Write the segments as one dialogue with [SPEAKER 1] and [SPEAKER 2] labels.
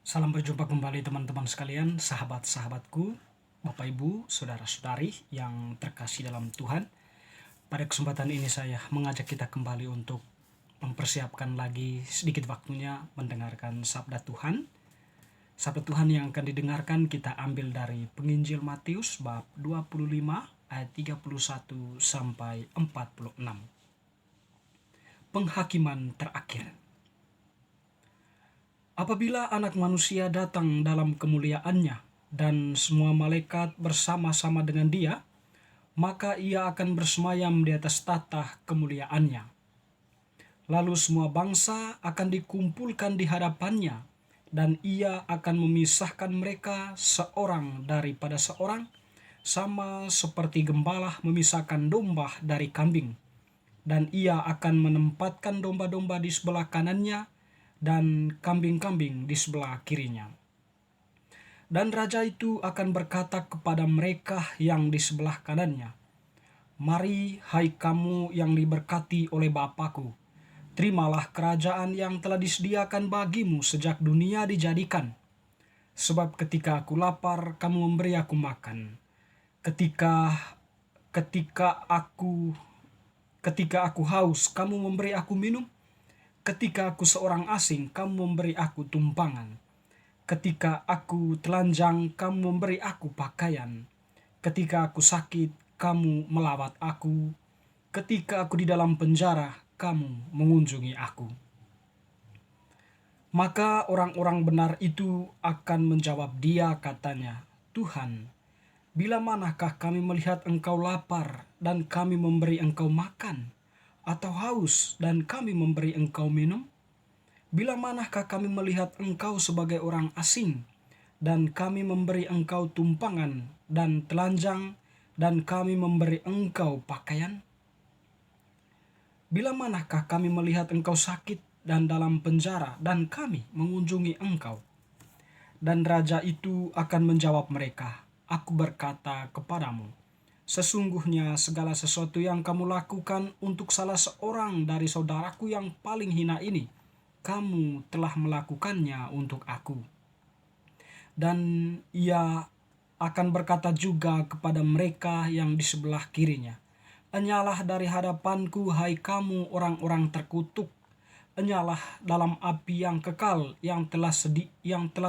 [SPEAKER 1] Salam berjumpa kembali teman-teman sekalian, sahabat-sahabatku, Bapak Ibu, saudara-saudari yang terkasih dalam Tuhan. Pada kesempatan ini saya mengajak kita kembali untuk mempersiapkan lagi sedikit waktunya mendengarkan sabda Tuhan. Sabda Tuhan yang akan didengarkan kita ambil dari Penginjil Matius bab 25 ayat 31 sampai 46. Penghakiman terakhir. Apabila Anak Manusia datang dalam kemuliaannya dan semua malaikat bersama-sama dengan Dia, maka Ia akan bersemayam di atas tahta kemuliaannya. Lalu semua bangsa akan dikumpulkan di hadapannya, dan Ia akan memisahkan mereka seorang daripada seorang, sama seperti gembala memisahkan domba dari kambing. Dan Ia akan menempatkan domba-domba di sebelah kanannya dan kambing-kambing di sebelah kirinya. Dan raja itu akan berkata kepada mereka yang di sebelah kanannya, "Mari, hai kamu yang diberkati oleh Bapa-Ku, terimalah kerajaan yang telah disediakan bagimu sejak dunia dijadikan. Sebab ketika aku lapar, kamu memberi aku makan. Ketika ketika aku ketika aku haus, kamu memberi aku minum. Ketika aku seorang asing, kamu memberi aku tumpangan. Ketika aku telanjang, kamu memberi aku pakaian. Ketika aku sakit, kamu melawat aku. Ketika aku di dalam penjara, kamu mengunjungi aku." Maka orang-orang benar itu akan menjawab dia katanya, "Tuhan, bila manakah kami melihat engkau lapar dan kami memberi engkau makan, atau haus dan kami memberi engkau minum? Bila manakah kami melihat engkau sebagai orang asing, dan kami memberi engkau tumpangan dan telanjang, dan kami memberi engkau pakaian? Bila manakah kami melihat engkau sakit dan dalam penjara, dan kami mengunjungi engkau?" Dan raja itu akan menjawab mereka, "Aku berkata kepadamu, sesungguhnya segala sesuatu yang kamu lakukan untuk salah seorang dari saudaraku yang paling hina ini, kamu telah melakukannya untuk aku." Dan ia akan berkata juga kepada mereka yang di sebelah kirinya, "Enyalah dari hadapanku, hai kamu orang-orang terkutuk, enyalah dalam api yang kekal yang telah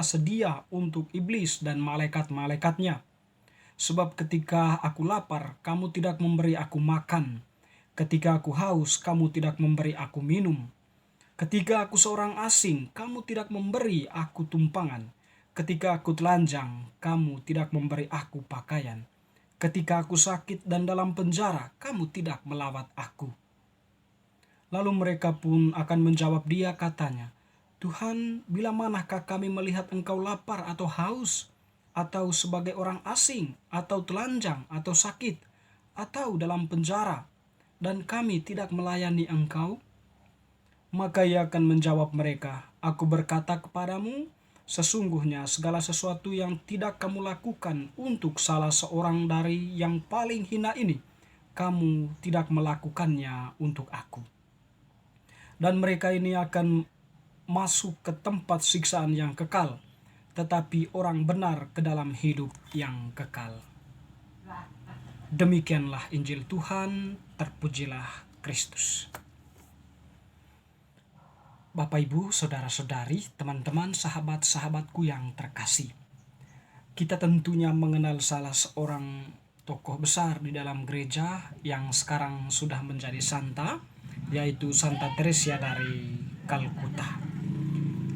[SPEAKER 1] sedia untuk iblis dan malaikat-malaikatnya. Sebab ketika aku lapar, kamu tidak memberi aku makan. Ketika aku haus, kamu tidak memberi aku minum. Ketika aku seorang asing, kamu tidak memberi aku tumpangan. Ketika aku telanjang, kamu tidak memberi aku pakaian. Ketika aku sakit dan dalam penjara, kamu tidak melawat aku." Lalu mereka pun akan menjawab dia katanya, "Tuhan, bila manakah kami melihat engkau lapar atau haus, atau sebagai orang asing, atau telanjang, atau sakit, atau dalam penjara, dan kami tidak melayani engkau?" Maka ia akan menjawab mereka, "Aku berkata kepadamu, sesungguhnya segala sesuatu yang tidak kamu lakukan untuk salah seorang dari yang paling hina ini, kamu tidak melakukannya untuk aku." Dan mereka ini akan masuk ke tempat siksaan yang kekal, tetapi orang benar ke dalam hidup yang kekal. Demikianlah Injil Tuhan, terpujilah Kristus. Bapak Ibu, saudara-saudari, teman-teman, sahabat-sahabatku yang terkasih. Kita tentunya mengenal salah seorang tokoh besar di dalam gereja yang sekarang sudah menjadi santa, yaitu Santa Teresia dari Kalkuta.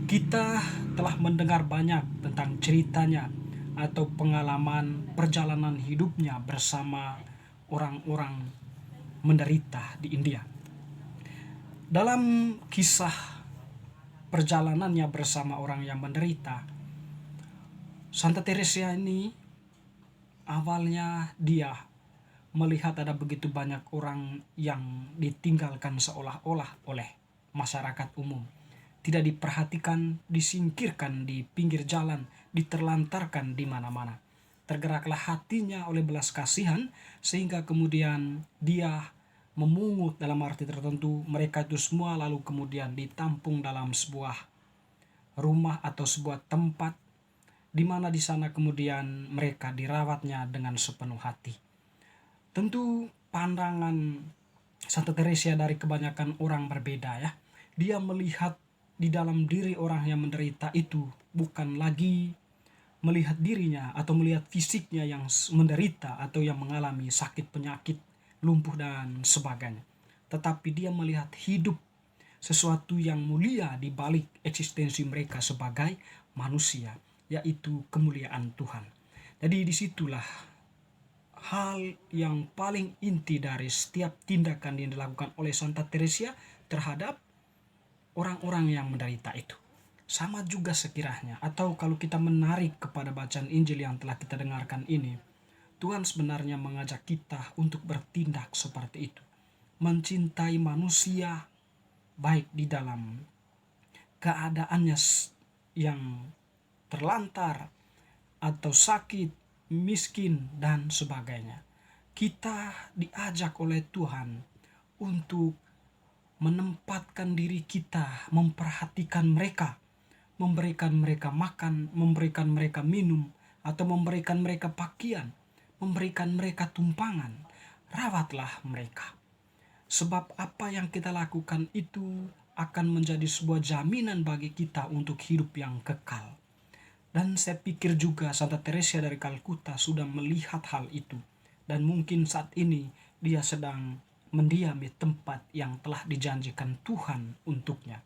[SPEAKER 1] Kita telah mendengar banyak tentang ceritanya atau pengalaman perjalanan hidupnya bersama orang-orang menderita di India. Dalam kisah perjalanannya bersama orang yang menderita, Santa Teresia ini awalnya dia melihat ada begitu banyak orang yang ditinggalkan seolah-olah oleh masyarakat umum. Tidak diperhatikan, disingkirkan di pinggir jalan, diterlantarkan di mana-mana. Tergeraklah hatinya oleh belas kasihan sehingga kemudian dia memungut dalam arti tertentu mereka itu semua, lalu kemudian ditampung dalam sebuah rumah atau sebuah tempat di mana di sana kemudian mereka dirawatnya dengan sepenuh hati. Tentu pandangan Santa Teresa dari kebanyakan orang berbeda ya. Dia melihat di dalam diri orang yang menderita itu bukan lagi melihat dirinya atau melihat fisiknya yang menderita atau yang mengalami sakit penyakit, lumpuh dan sebagainya. Tetapi dia melihat hidup sesuatu yang mulia di balik eksistensi mereka sebagai manusia, yaitu kemuliaan Tuhan. Jadi disitulah hal yang paling inti dari setiap tindakan yang dilakukan oleh Santa Teresa terhadap orang-orang yang menderita itu. Sama juga sekiranya, atau kalau kita menarik kepada bacaan Injil yang telah kita dengarkan ini, Tuhan sebenarnya mengajak kita untuk bertindak seperti itu. Mencintai manusia baik di dalam keadaannya yang terlantar atau sakit, miskin, dan sebagainya. Kita diajak oleh Tuhan untuk menempatkan diri kita, memperhatikan mereka, memberikan mereka makan, memberikan mereka minum, atau memberikan mereka pakaian, memberikan mereka tumpangan. Rawatlah mereka. Sebab apa yang kita lakukan itu akan menjadi sebuah jaminan bagi kita untuk hidup yang kekal. Dan saya pikir juga Santa Teresa dari Kalkuta sudah melihat hal itu. Dan mungkin saat ini dia sedang mendiami tempat yang telah dijanjikan Tuhan untuknya.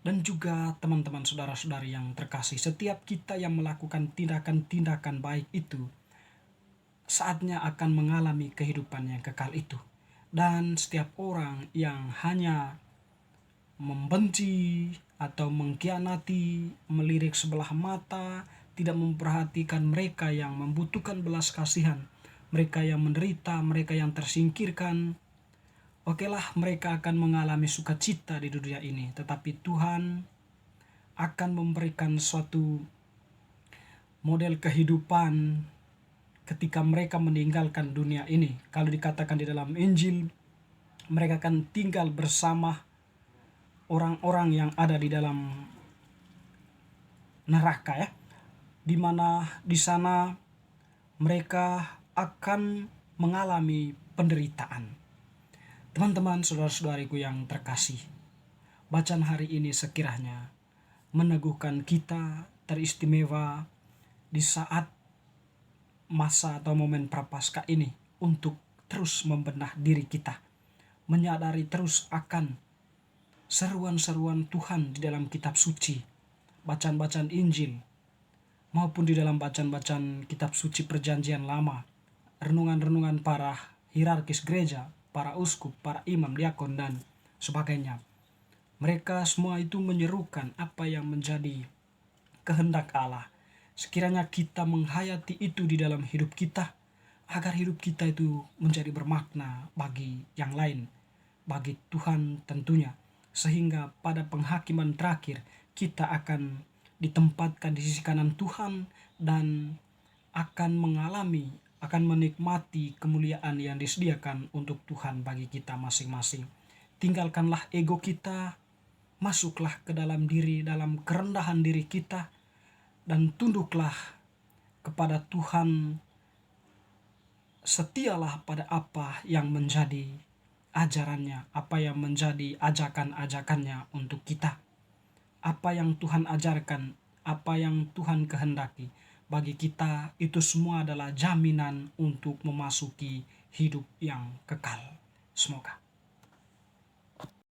[SPEAKER 1] Dan juga teman-teman saudara-saudari yang terkasih, setiap kita yang melakukan tindakan-tindakan baik itu, saatnya akan mengalami kehidupan yang kekal itu. Dan setiap orang yang hanya membenci atau mengkhianati, melirik sebelah mata, tidak memperhatikan mereka yang membutuhkan belas kasihan, mereka yang menderita, mereka yang tersingkirkan, okelah mereka akan mengalami sukacita di dunia ini. Tetapi Tuhan akan memberikan suatu model kehidupan ketika mereka meninggalkan dunia ini. Kalau dikatakan di dalam Injil, mereka akan tinggal bersama orang-orang yang ada di dalam neraka ya. Di mana di sana mereka akan mengalami penderitaan. Teman-teman saudara-saudariku yang terkasih, bacaan hari ini sekiranya meneguhkan kita teristimewa di saat masa atau momen Prapaskah ini untuk terus membenah diri kita, menyadari terus akan seruan-seruan Tuhan di dalam kitab suci, bacaan-bacaan Injil, maupun di dalam bacaan-bacaan kitab suci perjanjian lama, renungan-renungan para hierarkis gereja, para uskup, para imam, diakon, dan sebagainya. Mereka semua itu menyerukan apa yang menjadi kehendak Allah. Sekiranya kita menghayati itu di dalam hidup kita, agar hidup kita itu menjadi bermakna bagi yang lain, bagi Tuhan tentunya. Sehingga pada penghakiman terakhir kita akan ditempatkan di sisi kanan Tuhan dan akan menikmati kemuliaan yang disediakan untuk Tuhan bagi kita masing-masing. Tinggalkanlah ego kita, masuklah ke dalam diri, dalam kerendahan diri kita, dan tunduklah kepada Tuhan. Setialah pada apa yang menjadi ajarannya, apa yang menjadi ajakan-ajakannya untuk kita. Apa yang Tuhan ajarkan, apa yang Tuhan kehendaki bagi kita, itu semua adalah jaminan untuk memasuki hidup yang kekal. Semoga